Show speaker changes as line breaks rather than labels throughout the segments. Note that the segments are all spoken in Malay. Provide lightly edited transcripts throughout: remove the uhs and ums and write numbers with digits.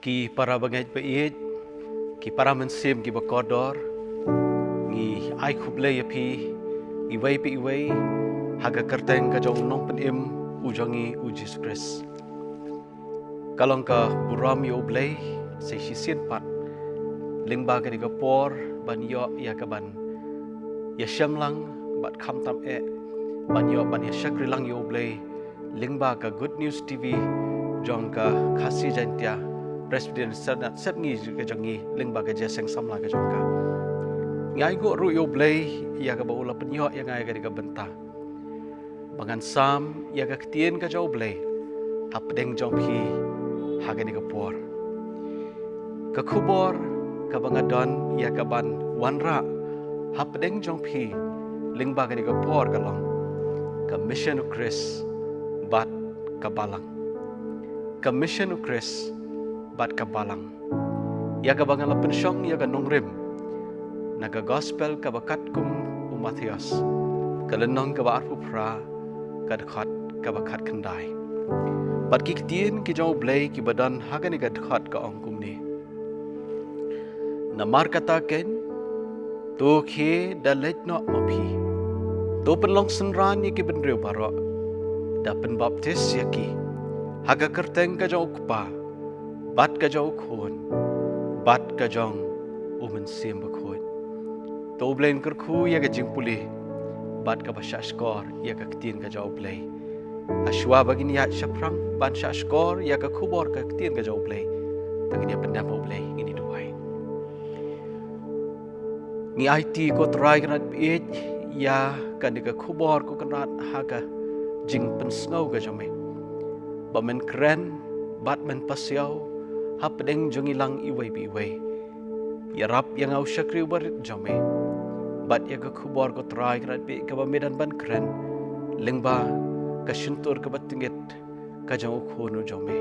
Ki para bangait bait, ki para mensim ki bakodor, ngi ai kublay api, iway pi iway, haga kerteng ka jong nong penim ujangi ujis Kris. Kalong ka buram yo blay, say sisien pat, lingba ka di ka por, ban yo ya ka ban, ya syam lang, bat kam tam ban yo ban ya syakri lang yo blay, lingba ka Good News TV, jong ka kasih jantia, Presbyterian Senat sep ngi ka jangi lingba ka jeseng samla ka jong ka. Ngai go ru yo blay ya ka baula penyo ya ngai ka di ka benta. Bangan sam ya ka ktien ka jo blay, hapdeng jong pi haga ni ka por. Ka kubor ka bangadon ya ka ban wanra hapdeng jong pi lingba ka di ka por ka long. Ka mission of Kris bat ka balang. Ka mission of Kris bat ka balang. Ya ka bangal pensyong ya ka nongrim. Naga gospel ka bakat kum Mathias. Ka lenong ka ba arpu pra ka dekat ka bakat kendai. Bat ki ktien ki jauh blay ki badan haga ni ka dekat ka ongkum ni. Namar kata ken tu ke dalet no mapi. Tu penlong senran ya ki benriu barok. Da penbaptis ya ki haga kerteng ka jauh kupa. Bat ka jauh khon, bat ka jong umen sim bakhon. To blain kerku ya ka jimpuli, bat ka basya skor ya ka ktien ka jauh blay. Aswa bagini ya syaprang ban sya skor ya ka kubor ka ktien ka jauh blay. Tagini pendam blay ini duai. Ni IT ko try kanat biit ya kan ka kubor ko kanat haga jing pensngau ka jome. Bamen keren bat men pasiau hapdeng jong ilang iway bi iway. Yarap yang au syakri barit jome. Bat ya ka kubor ko try kanat bi ka medan ban keren. Lingba ka syuntur ka batingit ka jong ukhono jome.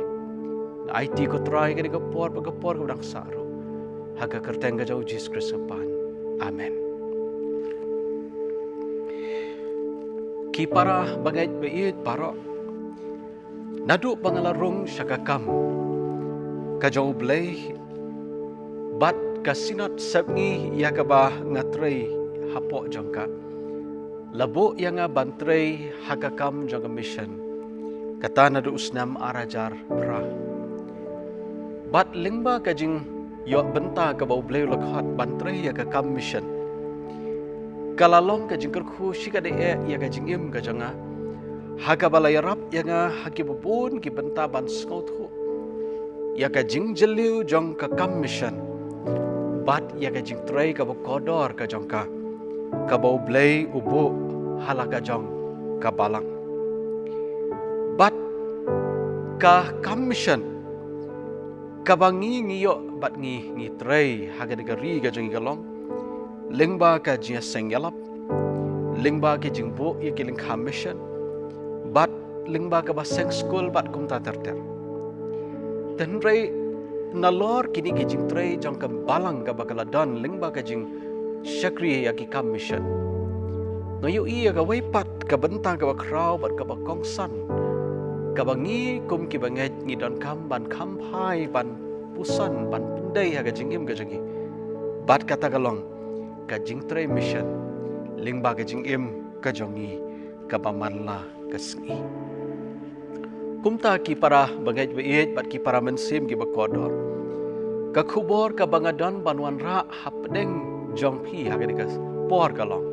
Na IT ko try ka por ka dang saro. Haga kerteng ka jauh Jesus Kristus pan. Amen. Ki para bangait bait parok. Nadu pangalarong syakakam. Kajau blay bat kasinat sabngi ya ka ngatrei hapo jangka labo yang bantrei hakakam jangka mission kata nadu usnam arajar pra bat lingba kajing yo benta ka bau blay lakhat bantrei ya ka kam mission kalalong kajing kerku shikade ya kajing im kajanga haga balayarap yang hakibubun ki benta ban skautu ya ka jing jeliu jong ka kam mission bat ya ka jing tray ka kodor ka jong ka bau blay ubu halaka jong ka balang bat ka kam mission ka bangi ngiyo bat ngi tray haga de ri ka jong galong lingba ka jia sengyalap lingba ka jing bu ya ki ling kam mission bat lingba ka baseng school bat kum ta terter tenrei nalor kini kijing trei jong ka balang ka bakala don lingba ka jing syakri ya ki kam mission ngayu iya ka waipat ka bentang ka bakrau bat ka bakongsan ka bangi kum ki banget ngi don kam ban kam hai ban pusan ban pendai ha ka jingim ka jangi bat kata kalong ka jing trei mission lingba ka jing im ka jongi ka pamanla ka sengi. Kumta ki para bangait bait bat ki para mensim ki bakodor. Ka kubor ka bangadon banwan ra hapdeng jong pi ha ka por kalong.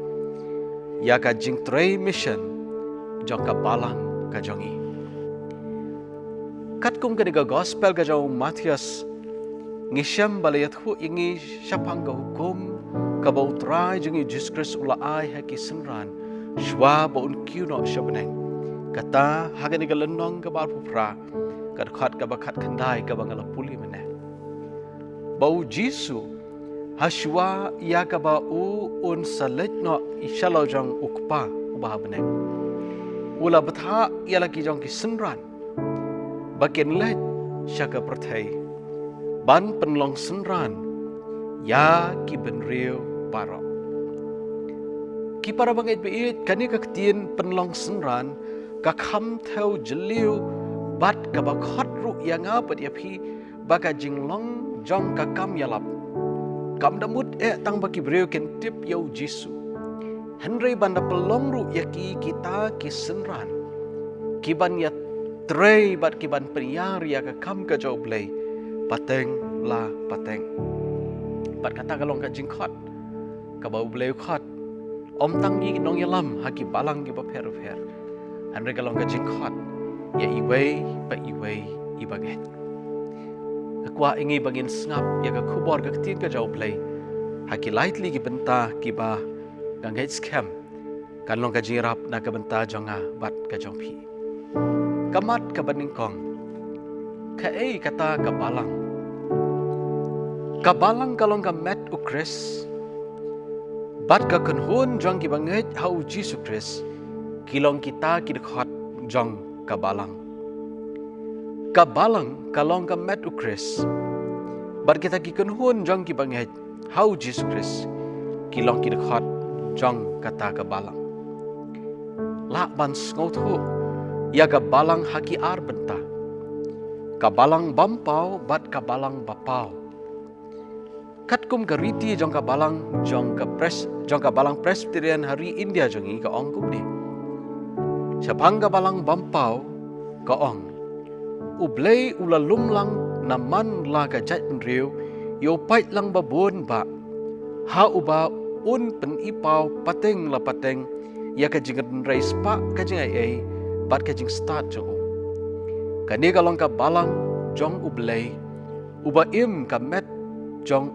Ya ka jing tray mission jong ka balang ka jongi. Kat kum ka gospel ka jong Mathias ngisham balayat hu ingi syapang ka hukum ka bautrai jongi Jesus Kristus ula ai ha ki senran shwa baun kiuno syabeneng. Kata haga ni galenong ka barpu pra ka dekat ka bakat kendai ka bangala puli meneh bau jisu haswa ya ka ba un salet no ishalau jang ukpa ubah beneng ula betha ya lagi jang ki senran bakin let syaka perthai ban penlong senran ya ki benriu barok ki para bangait bait kani ka ktien penlong senran ka kham theo jeliu bat ka ba khat ru yang apa dia phi baka jinglong jong ka kam yalap. Kam damut tang baki breu ken tip yau Jisu. Henry banda pelong ru yaki kita kisenran. Kiban ya trei bat kiban priar ya ka kam ka jau blei. Pateng la pateng. Bat kata kalong ka jingkot. Ka bau blei khot. Om tang yi nong yalam haki balang ki ba per. Henry kalong ka jingkot. Ya iwei ba iwei ibaget. Kwa ingi bangin sngap ya ka kubor ka ketin ka jau play. Haki lightly ki benta ki ba gangai scam. Kan long ka jirap na ka benta jonga bat ka jong pi. Kamat ka baningkong. Ka kata ka balang. Ka balang kalong ka met u Chris. Bat ka kunhun jong ki bangai hau Jesus Chris. Kilong kita ki dekhot jong ka balang. Kabalang kalong ka met u Chris. Bar kita ki kunhun jong ki banget hau Jesus Chris. Kilong ki dekhot jong kata kabalang. La ban ngotho ya kabalang haki ar benta. Kabalang bampau bat kabalang bapau. Katkum kariti jong kabalang jong kabalang Presbyterian hari India jong ka ongkum ni. Sapang kabalang bampau ka ong. Ublay ula lumlang naman la ka jat penriu yo pait lang babon ba ha uba un pen ipaw pateng la pateng ya ka jing race pa ka jing ai bat ka jing start jo kani kalong ka balang jong ublay uba im ka met jong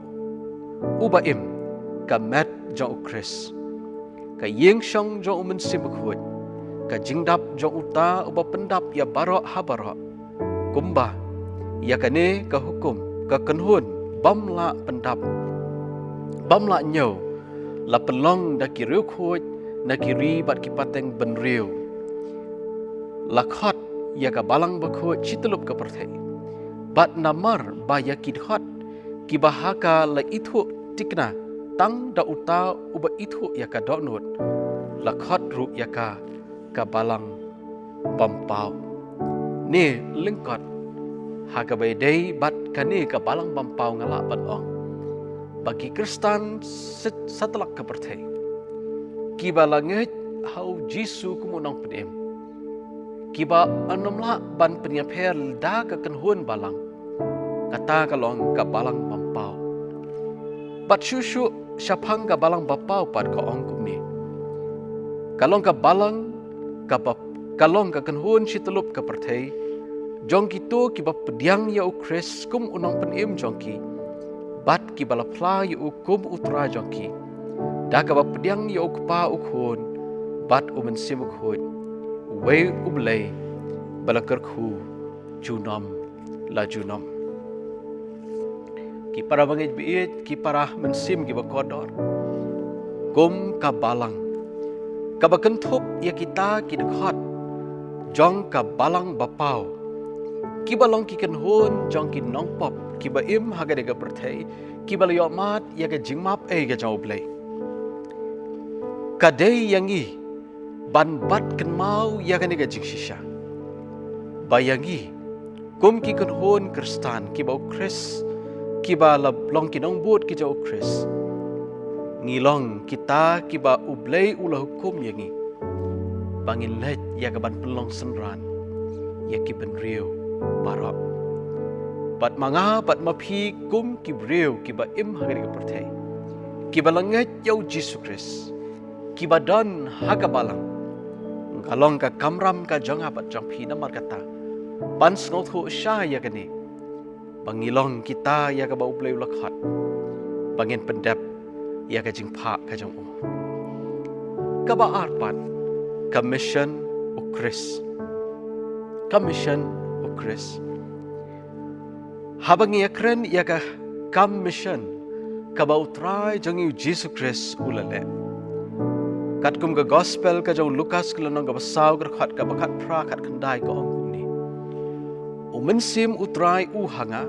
uba im ka met jong Chris ka yeng shong jong umen simukhut ka jingdap jong uta uba pendap ya barok ha barok kumba ya kane ka hukum ka kenhun bamla pendap bamla nyo la pelong da kiriu khoj na kiri bat ki pateng benriu la khot ya ka balang ba khoj chitlup ka perthai bat namar ba ya ki khot ki bahaka la ithu tikna tang da uta uba ithu ya ka donut la khot ru ya ka balang bampau ni lingkot haka bay bat kani ka balang bampau ngala bat ong bagi Kristen setelak ka perthai kiba langit hau Jisu kumunong pedem kiba anomla ban penyapher da ka kenhun balang kata kalong ka balang bampau bat syusyu syapang ka balang bampau pat ka ong kumni kalong ka balang kalong ka kenhun situlup ka perthai jong kito ki ba pediang ya u Chris kum unang penim jong ki bat ki bala pla ya u kum utra jong ki da ka ba pediang ya u pa u khun bat u men sim khut we u blay bala kar khu junam la junam ki para bangit biit ki para men sim ki ba kodor kum ka balang ka ba kentup ya kita ki dekhot jong ka balang bapau kiba long ki kenhun jong ki nongpop kiba im haga dega perthai kiba yo mat ya ga jingmap ga jau blai kadai yangi ban bat ken mau ya ga nega jingshisha bayangi kum ki kenhun Kristan kiba Chris kiba long ki nong but ki jau Chris ngilong kita kiba ublai ulah hukum yangi bangin let ya ka ban pelong senran ya ki ben riu barok bat manga bat mapi kum ki riu ki ba im hagari ka perthai ki balangat yau Jesus Christ ki badan haga balang galong ka kamram ka jonga bat jong phi namar kata ban snothu sha ya kani bangilong kita ya ka ba ublai ulakhat bangin pendap ya ka jingpha ka jong ka ba arpat Commission o Chris. Commission o Chris. Habang iakren ka commission kabautray jang Jesus Christ ulale. Katkum ka gospel ka jang Lucas kulanong kabasaw khat ka bakat pra khat kandai ka ong ni. Umensim utray uhanga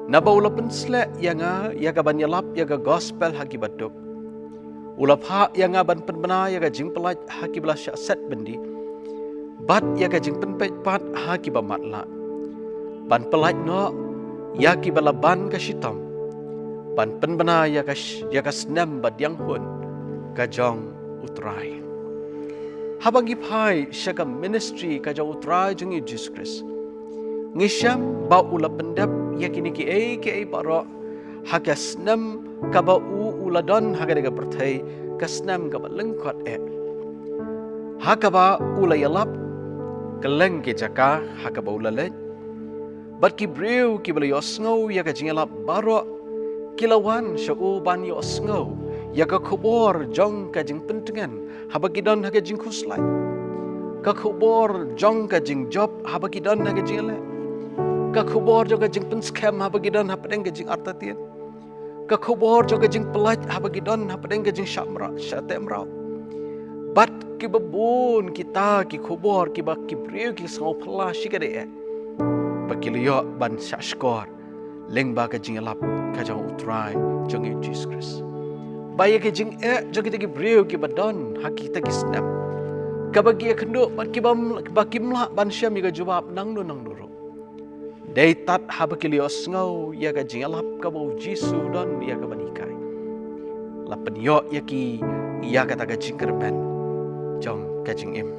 nabaulapen sle yanga yaga banyalap yaga gospel hakibaduk. Ulapha yang aban penbena yaga jing pelat haki bela set bendi bat yaga jing penpet pat haki bamatla ban pelat no Yaki balaban ka shitam. Ban penbana yakas nem badyang hun kajong utray. Habang ipay siya ka ministry kajong utray jong Jesus Christ. Ngisham ba ula pendap yakini ki ay paro hagas nem kaba uladon hagadaga pertai kasnam kaba lengkot hakaba ula yalap keleng ke jaka hakaba ula lej bat ki breu ki bala yosngau ya ka jingalap baro kilawan sya ban yosngau ya ka khobor jong ka jing pentengan habagidon haga jing khuslai ka khobor jong ka jing job habagidon haga jing le ka khobor jong ka jing pen scam habagidon hapadeng ka jing artatian ka khobor jong ka jing pelaj habagidon hapadeng ka jing syatemrau bat ki babun kita ki khobor ki ba ki breu ki sang phala shikade bakiliyo ban syashkor leng ba ka jing lap ka jong utrai jong Jesus Christ baya ke jing jong kita ki breu ki badon hakita ki snap ka bagi kendo ban ki bam bakimla ban syam ka jawab nang nuro dei tat habakiliyo sngo ya ka jing lap ka bo jisu don ya ka banikai lapenyo ya ki ya ka ta ka jing kerben jong ka jing im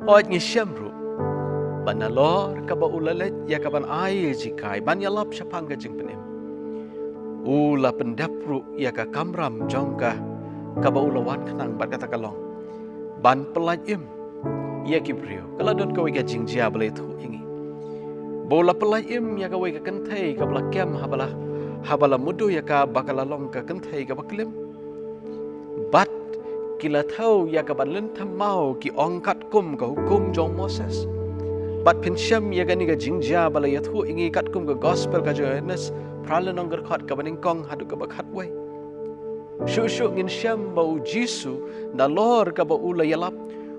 hoit ni syamru banalor ka ba ulalet ya ka ban ai jikai ban ya lap syapang ka jing penim ula pendapru ya ka kamram jong ka ba ulawan kenang ban kata kalong ban pelaj im ya ki brio kala don ka ka jing jia bele tu ingi bola pelaj im ya ka ka kentai ka bala kem habala mudu ya ka bakalalong ka kentai ka baklim bat kila tau ya ka ban lentam mau ki ongkat kum ka hukum jong Moses bat pinsyam ya gani ka jingja bala ya thu ingi kat kum ka gospel ka Johannes pralanong gerkhat ka baningkong hadu ka bakhat wai shu ngin syam bau jisu na lor ka ba ula yalap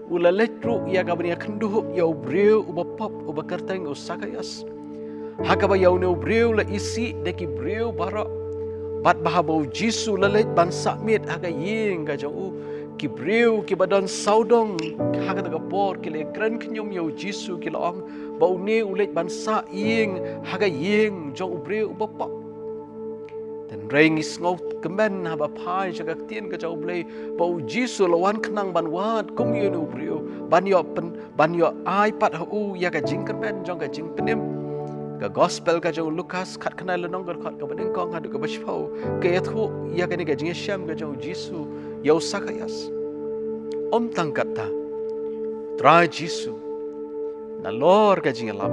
ula letru ya ka bani khendu ya ubreu ubapop ubakarteng usakayas haka ba yau ne ubreu la isi deki breu bara bat bahabau jisu lalet ban sakmit haka ying ka jau ki breu ki badan saudong haka ta por ki le kran knyom yo jisu ki laong bau ne ulet ban sa ying haka ying jong breu bapa dan reng is ngau kemen haba pai jaga tien ka jau blei bau jisu lawan kenang ban wat kum yo ne breu ban yo ai pat hu ya ka jing kemen jong ka jing penim ka gospel ka jau Lukas khat khnai le nong khat ka baning kong hadu ka bashpau ka yathu ya ka ni ka jing syam ka jau jisu yau sakayas om tangkata trai jisu na lor ka jingalap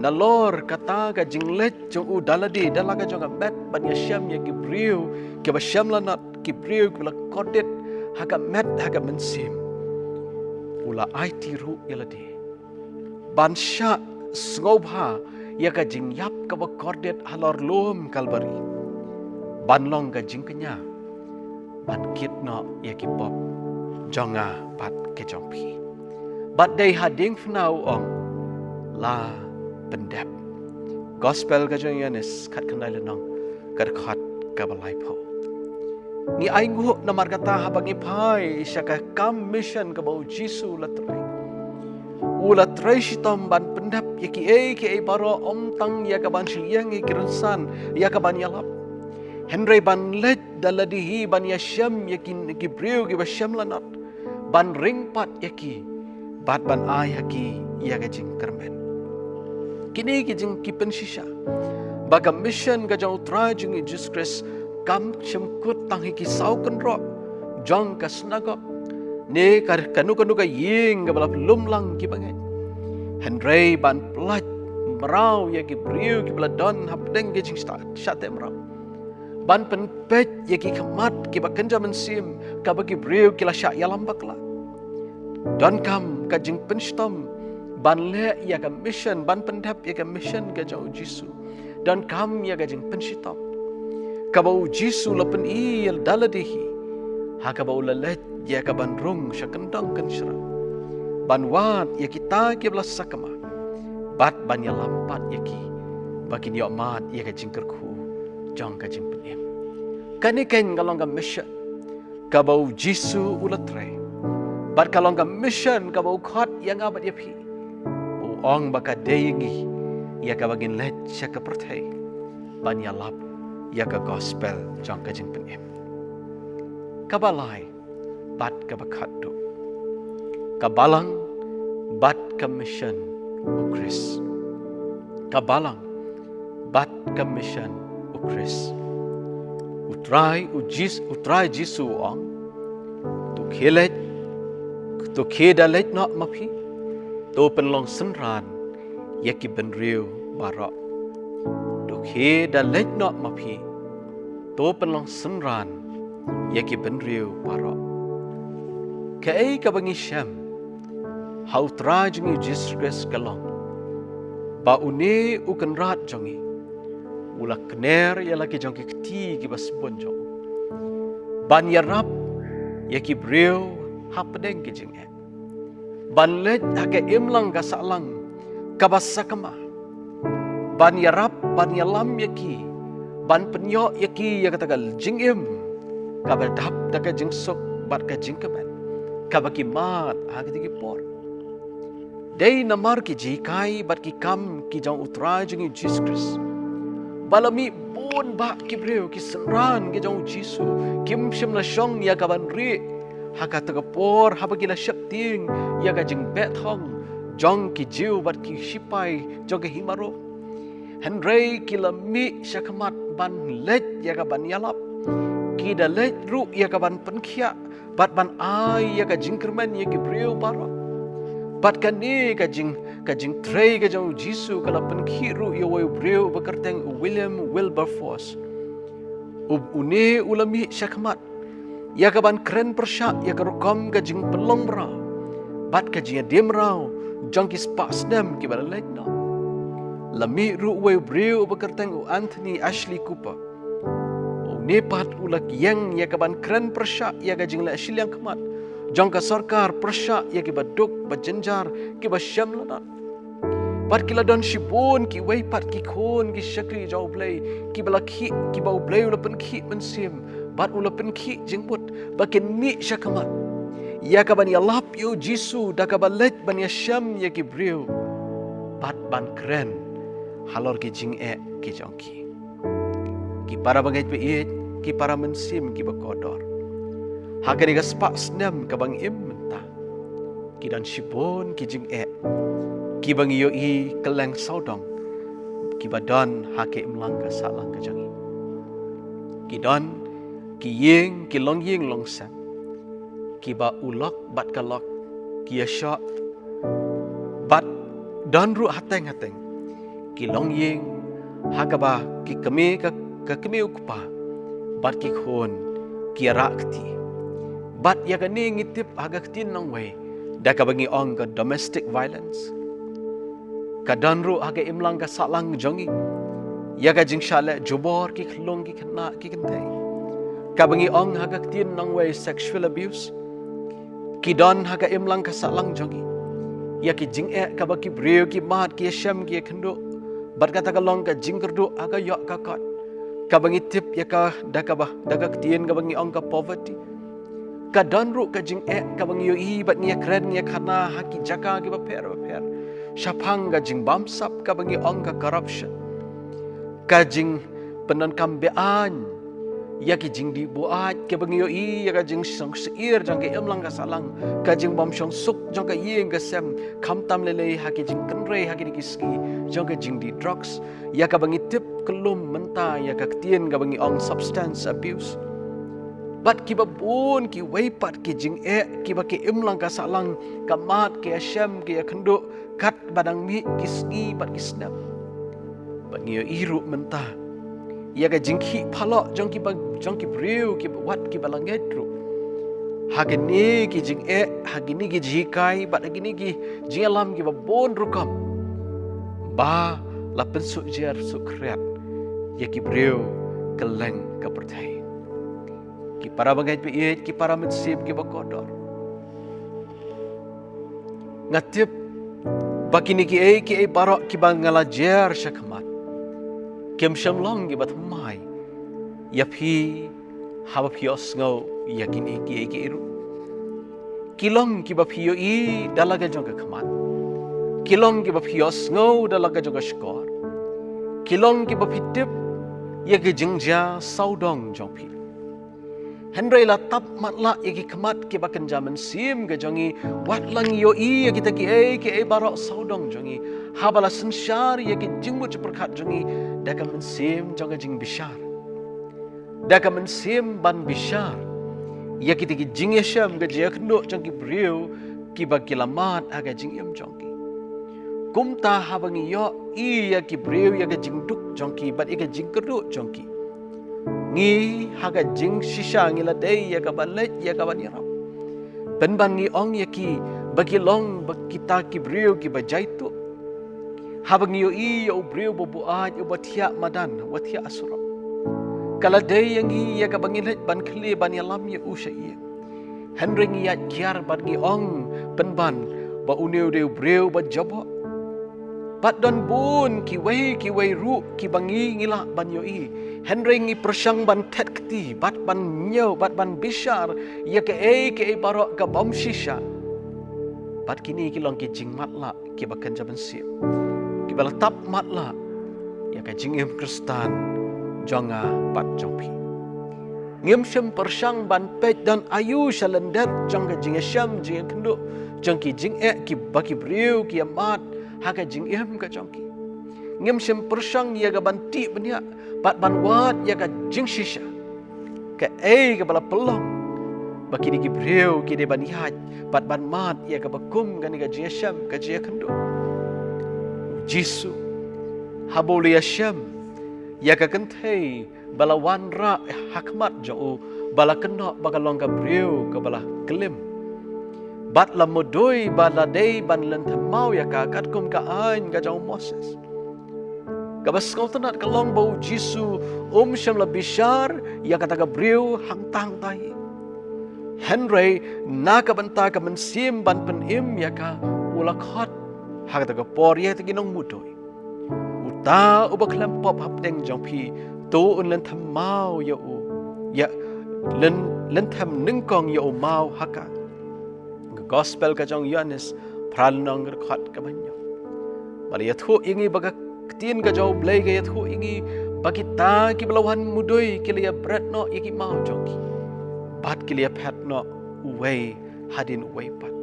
na lor kata ka jinglet jong u daladi dalaga jong bet ban ya syam ya gibriu ke ba syam lanat gibriu kula kodet haga met haga mensim ula IT ru yaladi ban sya ngobha ya ka jingyap ka ba kodet halor lom kalbari ban long ka jingkenya ban kitno ya ki pop jonga bat ke jongpi bat dei hading fnau ong la pendap gospel ka jong Yohanes khat kanai lenong kar khat ka balai pho ni aingu na margata habangi phai syaka kam mission ka bau jisu latrai ula trai shitom ban pendap ya ki baro om tang ya ka ban siyang ki rensan ya ka ban yalap Henry ban led daladihi ban yasham yakin gibriu gi basham lanat ban ringpat yaki bat ban ay haki ya gajing kermen kini gijing kipen shisha baga mission ga jau trajing Jesus Christ kam chemkut tang hiki sau kenro jong ka snagok ne kar kanu ka ying ga balap lumlang ki bangai Henry ban plat merau ya gibriu gi bladon hapdeng gijing shatem rau ban penpet yaki khamat ki bakanja mensim ka bagi breu kila sya yalam bakla don kam ka jing penstom ban le ya ka mission ban pendap ya ka mission ka jau jisu don kam ya ka jing pensitop ka bau jisu lapen il daladihi ha ka bau lalet ya ka ban rung syakendang kan syra ban wat ya kita ki belas sakama bat ban ya lampat yaki bagi ni mat ya ka jing kerku jong ka jing penim kani ken kalong ka mission ka bau jisu ulatre bat kalong ka mission ka bau khat yang abat yapi bu ong baka deyi ia ka bagin let siya ka perthai banyalap ia ka gospel jang ka jing penem kabalai bat ka bakatu kabalang bat ka mission ukris kabalang bat ka mission ukris utrai jisu ong tu khelet not mapi tu penlong senran yaki benriu barak tu khelet not mapi tu penlong senran yaki benriu barak kai ka bangi syam hau tra jungi jisres kalong ba une ukan rat jongi ula kner ya laki jongki keti ki bas bonjong ban yarap yaki breu hapdeng ki jing ban let hake imlang ka salang kabasa kama ban yarap ban yalam yaki ban penyo yaki ya katagal jing kabal dap daka jing sok bat ka jing kaban kabaki mat hage ki por dei namar ki jikai bat ki kam ki jong utra jing Jesus Christ balami bon ba ki breu ki senran ki jong Jisu kim shim la shong ya kaban ri haka ta por habagi la shakting ya ga jing bet hong jong ki jiu bat ki shipai jong ki himaro henrei ki la mi shakamat ban let ya ga ban yalap ki da let ru ya ga ban penkhia bat ban ai ya ga jing kerman ya ki breu bara bat kani ka jing trei ka jong Jisu kala penkhiru yo way breu bekerteng William Wilberforce une ulami syakmat ya ka ban kren persya ya ka rukom ka jing pelong bra bat ka jing dem rau jong ki spas dem ki bala letna lami ru way breu bekerteng Anthony Ashley Cooper une pat ulak yang ya ka ban kren persya ya ka jing la shiliang kmat jong ka sarkar persya ya ki baduk bajenjar ki basyam lana pat ki ladon shibun ki wei pat ki khon ki shakri jaw blai ki balakhi ki bau blai ulapen khi mensim bat ulapen khi jingput bakin mi syakamat ya ka ban ya lap yo Jisu da ka balet ban ya syam ya ki breu pat ban kren halor ki jing ki jong ki para bangai pe ki para mensim ki bakodor Hagari ka spak senam ka bang menta ki dan shibon ki jing ki bang yo keleng saudong ki badan hake imlang ka salang ka jangi ki dan ki yeng ki long yeng long sam ki ba ulok bat ka lok ki yasha bat dan ru hateng ki long yeng hagaba ki keme ka keme ukpa bat ki khon ki rakti bat ya kani ngitip agak tin nang way da ka bangi ong ka domestic violence ka danru aga imlang ka salang jongi ya ka jing shale jubor ki khlong ki khna ki kentai ka bangi ong agak tin nang way sexual abuse ki don haga imlang ka salang jongi ya ki jing ka baki breu ki mat ki sham ki khndo bat ka tagalong ka jing kerdo aga yo ka kat ka bangi tip ya ka da ka tin ka bangi ong ka poverty ka danru ka jing ka bang yo bat ngia kren ngia khana haki jaka ki baper syapang ka jing bamsap ka bang ong ka corruption ka jing penan kambean ya ki jing di buat ka bang yo ya ka jing sang seir jang ka emlang ka salang ka jing bam syong suk jang ka yeng ka sem kham tam lele haki jing kenre haki di kiski jang ka jing di drugs ya ka bang tip kelum menta ya ka tien ka bang ong substance abuse bat ki babun ki weipat ki jing ki ba ki imlang ka salang ka mat ki asyam ki khndo kat badang mi ki ski bat ki snap bangi iru mentah ya ka jing ki phalo jong ki breu ki wat ki balanget ru hagini ki jing hagini ki jikai bat hagini ki jingalam ki babun rukam ba la pensuk jer sukret ya ki breu keleng ka pertai ki para bangai pe ki para mensib ki bakodor ngatip bakini ki barok ki bangalajer syakmat kem shamlong ki batmai yapi habapios ngau yakini ki iru kilong ki bapio dalaga jong ka khamat kilong ki bapios ngau dalaga jong ka skor kilong ki bapitip ya ke jingja saudong jongpi. Henry la tap matla ya ki kemat ki bakan zaman sim ke jongi wat lang yo i ya kita ki barok saudong jongi habala sensyar ya ki jingmut perkat jongi daka mensim jonga jing bishar. Daka mensim ban bishar ya kita ki jing yasham ke jia kendo jongi brio ki bagi lamat aga jing yam jongi. Kumta habangi yo iya ki breu ya ga jing duk jongki bat iga jing keruk jongki. Ngi haga jing shisha ngi la day ya ga balet ya ga ban yarap. Ban ngi ong ya ki bagi long bagi ta ki breu ki bajai tu. Habangi yo iya o breu bo buat yo batia madan watia asura. Kala day yang i ya ga bangilet ban kli ban yalam ya usha iya. Henry ngi ya kiar bat ngi ong ban ba uneu de breu ba jabo. Bat don bun ki wei ru ki bangi ngila ban yoi Henry ngi persang ban tet kti bat ban nyo bat ban bishar ya ke barok ka bom shisha bat kini ki long ki jing matla ki bakan jaban sip ki bala tap matla ya ka jing im kristan jonga bat jongpi ngim shem persang ban pet dan ayu shalender jonga jing sham jing kendo jongki jing ki baki briu ki amat haga jing im ka jongki ngem sem persang ya ga banti benya bat ban wat ya ga jing shisha ka ga bala pelong bakini ki breu ki de ban hat bat ban mat ya ga bakum ga ni ga jesham ka je kendo jisu haboli yasham ya ga kentei bala wan ra hakmat jo bala keno bagalong ga breu ka bala kelim bat la modoi bala dei ban len thamau ya ka kat kum ka ain ga jong Moses. Kabas kau tenat kalong bau Jisu syam la bishar ya kata ka breu hang tang tai. Henry na ka banta ka mensim ban pen im ya ka ulakhat ha kata ka por ya ta ginong mudoi. Uta ubaklam pop hap deng jong pi to un len thamau ya u ya len tham ning kong ya u mau haka. Gospel ka jong Yohanes pralnong khat ka banyo. Bali yathu ingi baga tin ka jong blay ka yathu ingi bakita ki balawan mudoi ki liya brat no iki mau jongki. Bat ki liya phat no uway hadin uway pat.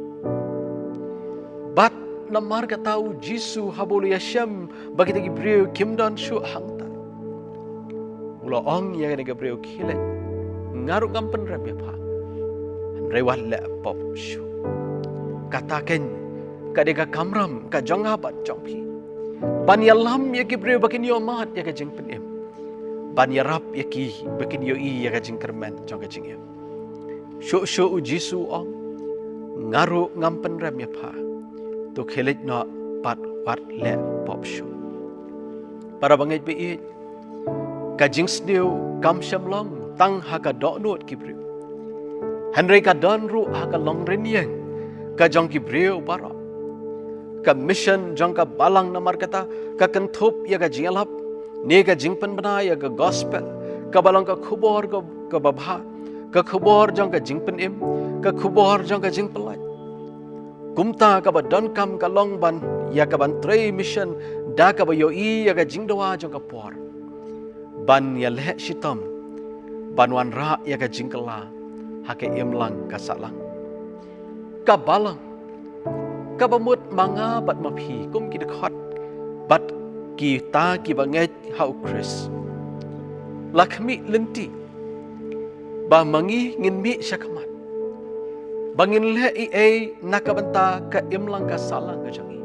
Bat na marga tau Jisu habulu yasham bakita ki breu kimdan shu hangta. Mula ong ya ga breu kilet ngaru gampen rabya pa. Rewat le pop shu. Katakan kadeka kamram ka jonga bat jongpi ban yalam ya ki breu bakin yo mat ya ka jing penem ban yarap ya ki bakin yo i ya ka jing kerman jong ka jing em shu Jisu ong ngaru ngampen ram ya pha to khelit no pat wat le pop shu para bangai be i ka jing sniu kam shamlong tang ha ka do not ki breu Henry ka don ru ha ka long renyeng ka jong ki breu bara ka mission jong ka balang namar kata ka kentup ya ka jingalap ne ka jingpen bana ya ka gospel ka balang ka khubor ka babha ka khubor jong ka jingpen im ka khubor jong ka jingpelai kumta ka ba don kam ka long ban ya ka ban trei mission da ka ba yo i ya ka jingdawa jong ka por ban ya le shitam ban wan ra ya ka jingkala ha ke imlang ka salang kabalang kabamut manga bat mapi kum ki dekat bat ki ta ki banget hau Chris lakmi lenti ba mangi ngin mi syakamat bangin le i nakabanta ka imlang ka salang ka jangi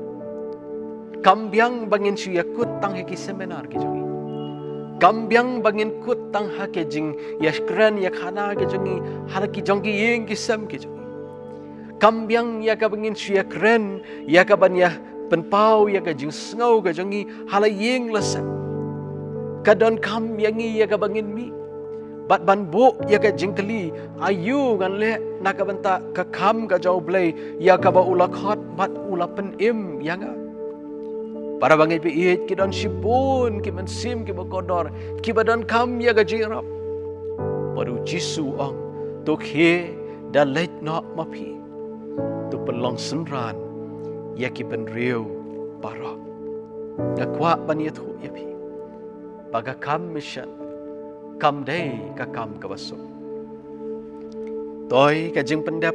kambyang bangin siya kut tang heki seminar ki jangi kambyang bangin kut tang ha ke jing yashkran yakhana ke jangi halaki jangi yeng ki sam ki jangi kambyang ya ka bangin siya kren ya ka ban ya penpau ya ka jing sngau ka jangi hala yeng lasa kadon kam yangi ya ka bangin mi bat ban bo ya ka jing kali ayu ngan le nakabanta ka kam ka jau blai ya ka ba ulakhat bat ulapen im yanga para bangai pe it ki don sibun ki mensim ki bakodor ki badan kam ya ka jirap baru Jisu ong to khe da leit no mapi tu pelong senran ya ki ben riu para ngakwa ban ya thu ya pi baga kam mission kam day ka kam ka basuk toy ka jing pendap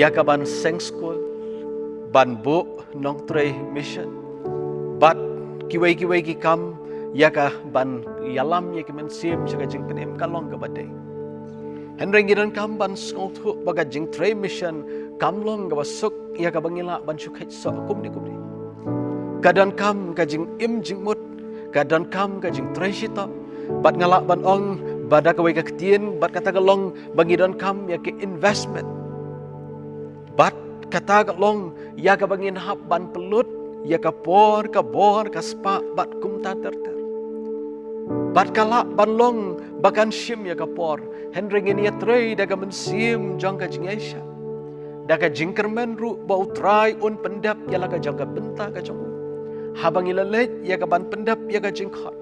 ya ka ban seng school ban bu nong tre mission bat kiwai ki kam ya ka ban yalam ya ki men sim sa ka jing penem kalong ka badai henreng gidan kam ban skol thu baga jing tre mission kam long ka basuk ya ka bangila ban sukhet so kumni kadan kam ka jing im jing mut kadan kam ka jing tre shita bat ngalak ban ong bada ka wai ka ketien bat kata kalong bangidan kam ya ke investment bat kata kalong ya ka bangin hap ban pelut ya ka bor ka spa bat kum ta ter bat kala ban long bakan shim ya ka por henring ini ya tre daga mensim jang ka jing aisha daga jingkermen ru bau trai un pendap ya la ka jang ka benta ka jang habang ilalet ya ka ban pendap ya ka jingkhat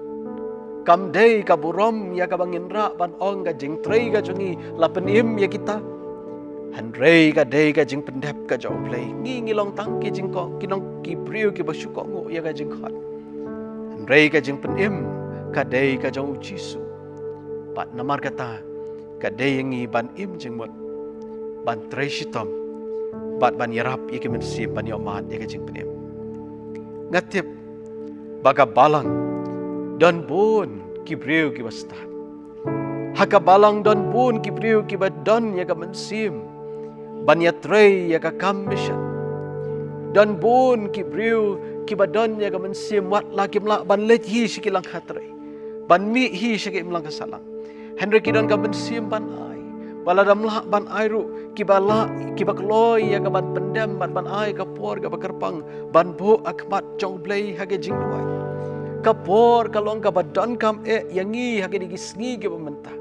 kam day ka burom ya ka bangin ra ban ong ka jing tre ka jangi la penim ya kita Henrei ka day ka jing pendap ka jau play ngi long tang ki jing ko kinong ki priu ki basyuko ngo ya ka jing khat Henrei ka jing penim ka day ka jau jisu pat namar kata ka day ngi ban im jing mot ban tre shitom bat ban yarap ya ki mensi ban yomat ya ka jing penim ngatip baga balang don bun ki priu ki basta haka balang don bun ki priu ki badon ya ka mensim Banya trei ya ka commission dan bun ki briu ki badon ya ka mensim wat la ki mla ban let hi sikilang khatre ban mi hi sikim lang kasalang Henry ki don ka mensim ban ai bala dam la ban ai ru ki bala ki bakloi ya ka ban pendam ban ai ka por ka bakerpang ban bo akmat jong blai ha ke jing duai ka por ka long ka badon kam yangi ha ke digisngi ke pementah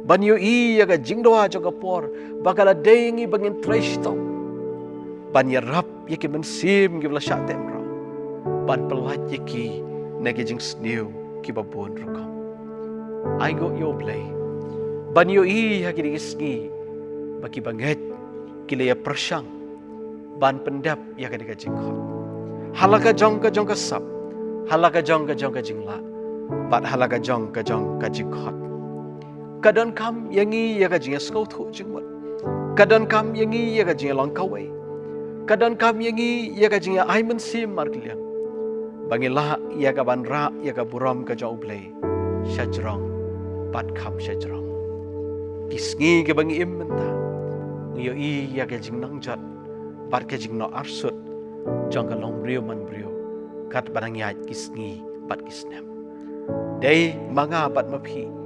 Banyo iya ka jingdoa jo ka por bakala dengi bangin trash to banya rap yaki mensim ki bla shat temra ban pelat yaki nagi jing snew ki babon rukam I go yo play banyo iya ki digisngi baki banget ki le persang ban pendap ya ka diga jingkot halaka jong ka sap halaka jong ka jingla bat halaka jong ka jingkot Kadan kam yangi ya ka jinga skau thu jingmot. Kadan kam yangi ya ka jinga long kawai. Kadan kam yangi ya ka jinga aiman sim markliang. Bangilah ya ka ban ra ya ka buram ka jau blai. Shajrong pat kam shajrong. Kisngi ke bangi im menta. Ngiyo i ya ka jing nang jat. Pat ka jing no arsut. Jong ka long brio man brio. Kat banang yat kisngi pat kisnem. Day manga pat maphi.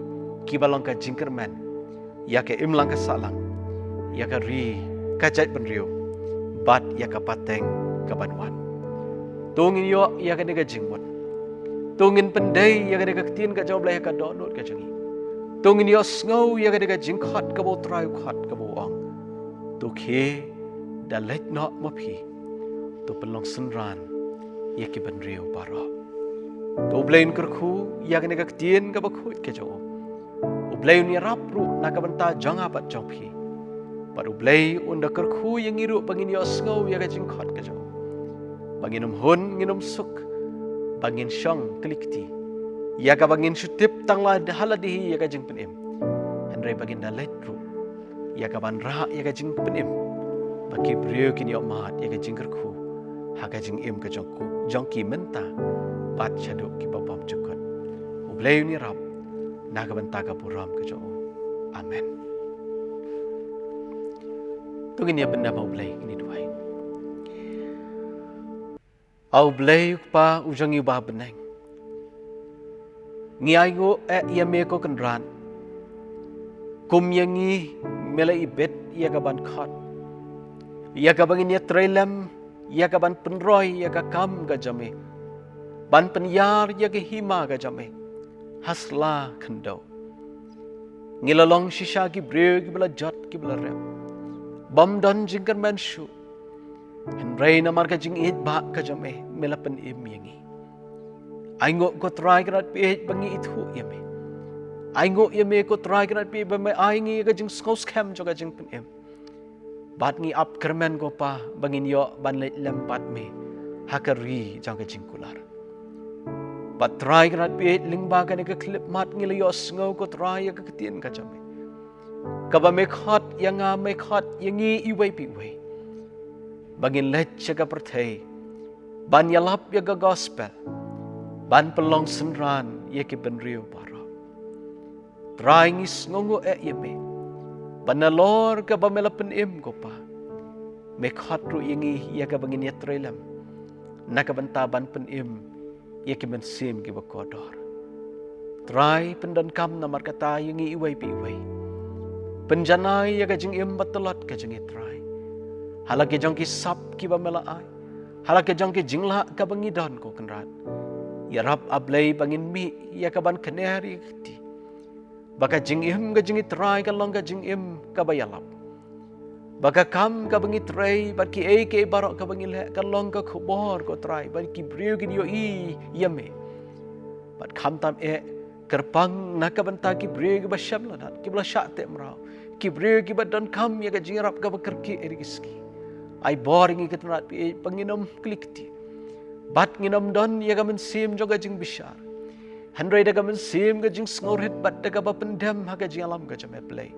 Kibalong ka jingkerman ya ka imlang ka salang ya ka ri kajat penrio bat ya ka pateng ka banwan tungin yo ya ka nega jingmot tungin pendai ya ka nega ketien ka jawab ka donut ka jangi tungin yo ngau ya ka nega jingkhat ka bo trai khat ka bo ong tu khe da let no mapi tu pelong senran ya ki benrio baro tu blain kerku ya ka nega ketien ka bakhut ka jawab Ublay ni rapru nakabanta janga pat jongpi. Paru ublay unda kerku yang iru bangin yo ngau ya ka jingkhat ka jaw. Banginum hun nginum suk bangin syong kelikti. Ya ka bangin syutip tangla haladihi ya ka jing penim. Henry bangin daletru. Ya ka ban ra ya ka jing penim. Baki brio kini yo mat ya ka jing kerku. Ha ka jing im ka jongku jongki menta pat syaduk ki babam jukut. Ublay ni rap nakabanta ka puram ka jo. Amen. Tungin niya benda mau blay ini duai. Au blay pa ujang iba beneng. Ngiay ngo iya me ko kenran. Kum yangi mela ibet iya ka ban khat. Iya ka bangin ya trailam, iya ka ban penroy, iya ka kam ka jame. Ban penyar iya ka hima ka jame. Hasla kendo. Ngilalong shisha ki brio ki bela jat ki bela rem. Bam don jingkan menshu. Henry namar ka jing it ba ka jame melapen im yangi. Aingo ko try krat pi bangi itu yame. Aingo yame ko try krat pi ba mai aingi ka jing skos cam jo ka jing pen im. Bat ngi up kermen ko pa bangin yo ban le lempat me. Hakari jang ka jing kular. Patrai kanat piit lingba ka ka klip mat ngilios ngau ko trai ka ketien ka jame. Kaba mekhot yang mekhot yang iway piway. Bangin let ka pertay. Ban yalap ya ga gospel. Ban pelong senran ya ki benriu baro. Trai ngis ngongo yeme. Banalor ka ba melapen ko pa. Mekhot ru yangi ya ka bangin yatrelam. Nakabantaban penim ya ki mensim ki bakodor. Trai pendan kam na markata yangi iway piway. Penjanai ya ka jing batolot ka jing trai. Halaki jang ki sap ki ba melaai. Halaki jang ki jingla ka bangidon ko kenrat. Ya rab ablay bangin mi ya ka ban keneri kiti. Baka jing ka jing trai ka long ka jing ka bayalap. Baka kam ka bangi trai bat ki ke barok ka bangi le ka long ka khobor ko trai bat ki briu ki yo yame. Bat kam tam kerpang nak banta ki briu ki basyam la ki bla syak te mrau. Ki briu ki badan kam ya ka jing rap ka bakerki eriski. Ai boring ki tenat pi panginom klikti. Bat nginom don ya ka mensim joga jing bisyar. Handrai daga mensim ka jing ngorhet bat daga ba pendam ha ka jing alam ka jame play.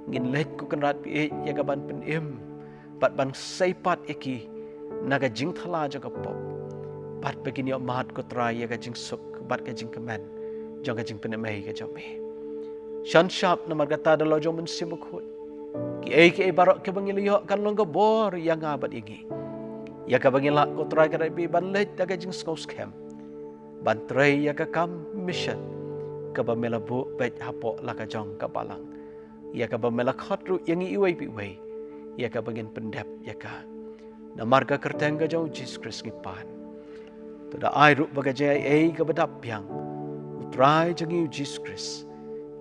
Ngin let ku kenrat pi ya ka ban penim. Bat ban saipat iki naga jing thala jaga pop. Bat begini mat ko trai ya ka jing suk bat ka jing kemen. Jaga jing penemai ka jame. Shan sharp na margata da lojo mensim khut. Ki barok ke bangiliyo kan long ka bor yang abat ingi. Ya ka bangila ko trai ka pi ban let daga jing skos kem. Bantrai ya ka kam mission ka ba melabu bet hapo la ka jong ka balang ya ka ba melak khotru yang iway piway ya ka bagin pendep ya ka na marga kerteng ka jong Jesus Christ ngipan to da ai ru baga jai ka badap yang utrai jang Jesus Christ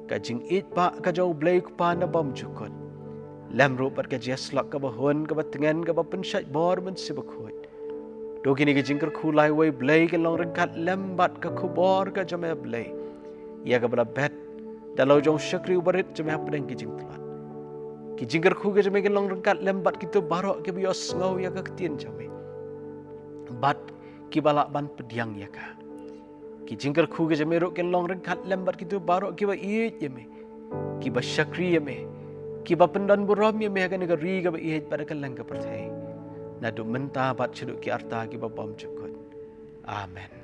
ka jing it pa ka jong blay pa na bam jukot lam ru pat ka jeslak ka ba hon ka ba tengen ka ba pensat bor men sibakhoy Dogi ni jingker kulai way blay ke long rengkat lembat ke kubor ke jame blay. Ia ke bela bet dalau jong syakri ubarit jame pedeng ki jingtlat. Ki jingker ku ke jame ke long rengkat lembat kitu barok ke bios ngau ya ke ketien jame. Bat ki balak ban pediang ya ka. Ki jingker ku ke jame rok ke long rengkat lembat kitu barok ki ba iit jame. Ki ba syakri jame. Ki ba pendan buram jame ka negeri ka ba iit pada ke leng ke pertai. Nadu mentah bat ceduk ki arta ki babam cukut. Amen.